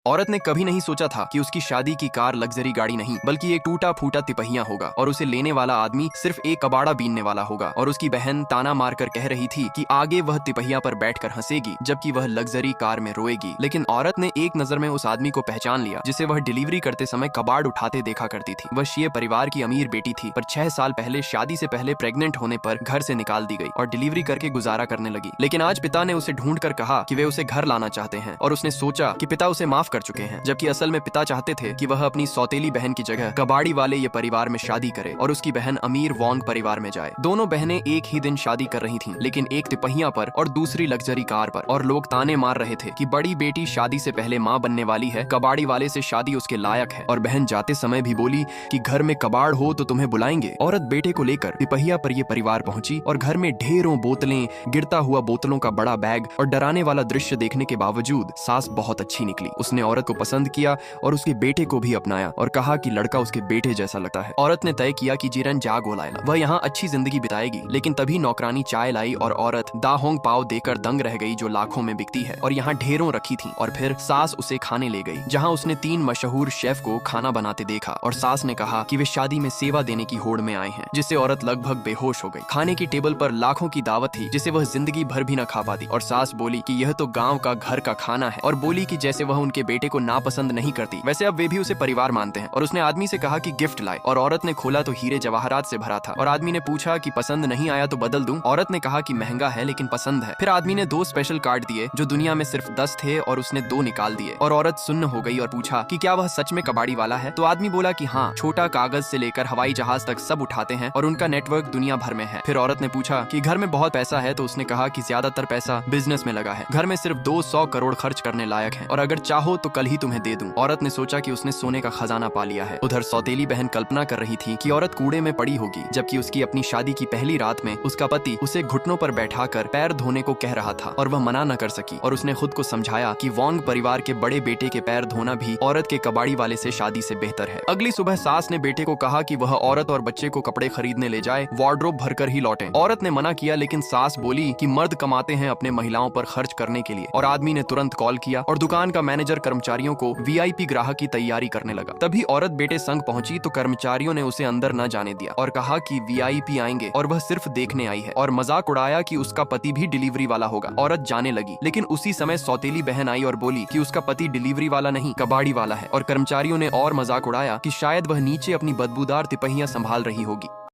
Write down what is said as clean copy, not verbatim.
औरत ने कभी नहीं सोचा था कि उसकी शादी की कार लग्जरी गाड़ी नहीं बल्कि एक टूटा फूटा तिपहिया होगा और उसे लेने वाला आदमी सिर्फ एक कबाड़ा बीनने वाला होगा। और उसकी बहन ताना मारकर कह रही थी कि आगे वह तिपहिया पर बैठकर हंसेगी जबकि वह लग्जरी कार में रोएगी। लेकिन औरत ने एक नजर में उस आदमी को पहचान लिया जिसे वह डिलीवरी करते समय कबाड़ उठाते देखा करती थी। वह शिये परिवार की अमीर बेटी थी, पर 6 साल पहले शादी से पहले प्रेग्नेंट होने पर घर से निकाल दी गई और डिलीवरी करके गुजारा करने लगी। लेकिन आज पिता ने उसे ढूंढ कर कहा कि वे उसे घर लाना चाहते हैं और उसने सोचा कि पिता उसे माफ कर चुके हैं, जबकि असल में पिता चाहते थे कि वह अपनी सौतेली बहन की जगह कबाड़ी वाले ये परिवार में शादी करे और उसकी बहन अमीर वोंग परिवार में जाए। दोनों बहनें एक ही दिन शादी कर रही थीं, लेकिन एक तिपहिया पर और दूसरी लग्जरी कार पर। और लोग ताने मार रहे थे कि बड़ी बेटी शादी से पहले माँ बनने वाली है, कबाड़ी वाले से शादी उसके लायक है। और बहन जाते समय भी बोली कि घर में कबाड़ हो तो तुम्हें बुलाएंगे। औरत बेटे को लेकर तिपहिया पर ये परिवार पहुंची और घर में ढेरों बोतलें, गिरता हुआ बोतलों का बड़ा बैग और डराने वाला दृश्य देखने के बावजूद सास बहुत अच्छी निकली। उसने औरत को पसंद किया और उसके बेटे को भी अपनाया और कहा कि लड़का उसके बेटे जैसा लगता है। औरत ने तय किया कि जीरन जागो लायला वह यहाँ अच्छी जिंदगी बिताएगी। लेकिन तभी नौकरानी चाय लाई और औरत दाहोंग पाव देकर दंग रह गई जो लाखों में बिकती है और यहाँ ढेरों रखी थी। और फिर सास उसे खाने ले गई जहाँ उसने 3 मशहूर शेफ को खाना बनाते देखा और सास ने कहा कि वे शादी में सेवा देने की होड़ में आए हैं, जिससे औरत लगभग बेहोश हो गई। खाने की टेबल पर लाखों की दावत थी जिसे वह जिंदगी भर भी न खा पाती। और सास बोली कि यह तो गाँव का घर का खाना है और बोली कि जैसे वह उनके बेटे को नापसंद नहीं करती वैसे अब वे भी उसे परिवार मानते हैं। और उसने आदमी से कहा कि गिफ्ट लाए और औरत ने खोला तो हीरे जवाहरात से भरा था। और आदमी ने पूछा कि पसंद नहीं आया तो बदल दूं। औरत ने कहा कि महंगा है लेकिन पसंद है। फिर आदमी ने 2 स्पेशल कार्ड दिए जो दुनिया में सिर्फ 10 थे और उसने 2 निकाल दिए। और औरत सुन्न हो गई और पूछा कि क्या वह सच में कबाड़ी वाला है। तो आदमी बोला कि हाँ, छोटा कागज से लेकर हवाई जहाज तक सब उठाते हैं और उनका नेटवर्क दुनिया भर में है। फिर औरत ने पूछा कि घर में बहुत पैसा है तो उसने कहा कि ज्यादातर पैसा बिजनेस में लगा है, घर में सिर्फ 200 करोड़ खर्च करने लायक है और अगर चाहो तो कल ही तुम्हें दे दूं। औरत ने सोचा कि उसने सोने का खजाना पा लिया है। उधर सौतेली बहन कल्पना कर रही थी कि औरत कूड़े में पड़ी होगी, जबकि उसकी अपनी शादी की पहली रात में उसका पति उसे घुटनों पर बैठाकर पैर धोने को कह रहा था और वह मना न कर सकी। और उसने खुद को समझाया कि वोंग परिवार के बड़े बेटे के पैर धोना भी औरत के कबाड़ी वाले से शादी से बेहतर है। अगली सुबह सास ने बेटे को कहा कि वह औरत और बच्चे को कपड़े खरीदने ले जाए, वार्डरोब भरकर ही लौटे। औरत ने मना किया लेकिन सास बोली कि मर्द कमाते हैं अपने महिलाओं पर खर्च करने के लिए। और आदमी ने तुरंत कॉल किया और दुकान का मैनेजर कर्मचारियों को वीआईपी ग्राहक की तैयारी करने लगा। तभी औरत बेटे संग पहुंची तो कर्मचारियों ने उसे अंदर न जाने दिया और कहा कि वीआईपी आएंगे और वह सिर्फ देखने आई है, और मजाक उड़ाया कि उसका पति भी डिलीवरी वाला होगा। औरत जाने लगी लेकिन उसी समय सौतेली बहन आई और बोली कि उसका पति डिलीवरी वाला नहीं, कबाड़ी वाला है। और कर्मचारियों ने और मजाक उड़ाया कि शायद वह नीचे अपनी बदबूदार तिपहिया संभाल रही होगी।